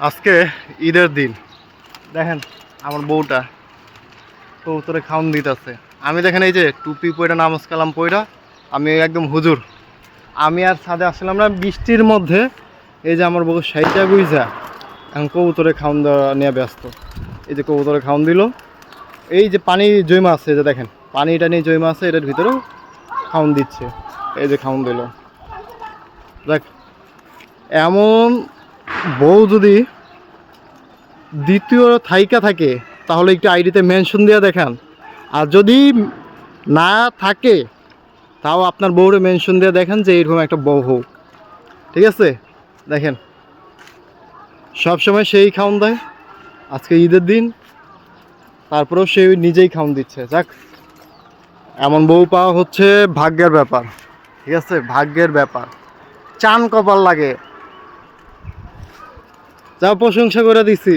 আজকে ঈদের দিন দেখেন আমার বউটা কবুতরে খাওন দিতেছে। আমি দেখেন এই যে টুপি পয়রা নামাজ কালাম পয়রা আমি একদম হুজুর। আমি আর ছাদে আসলাম না বৃষ্টির মধ্যে। এই যে আমার বউ সাইটা গুইজা এখন কবুতরে খাওন দেওয়া নিয়ে ব্যস্ত। এই যে কবুতরে খাওন দিল, এই যে পানি জমা আছে, যে দেখেন পানিটা নিয়ে জমা আছে, এটার ভিতরেও খাওন দিচ্ছে। এই যে খাওন দিল। দেখ এমন বউ যদি দ্বিতীয় থাইকা থাকে তাহলে একটু আইডিতে মেনশন দিয়ে দেখান। আর যদি না থাকে তাও আপনার বউরে মেনশন দিয়ে দেখান যে এরকম একটা বউ হোক। ঠিক আছে, দেখেন সবসময় সেই খাওন দেয়, আজকে ঈদের দিন তারপরেও সে নিজেই খাওন দিচ্ছে। যাক, এমন বউ পাওয়া হচ্ছে ভাগ্যের ব্যাপার। ঠিক আছে, ভাগ্যের ব্যাপার, চান কপাল লাগে। যা প্রশংসা করে দিছি।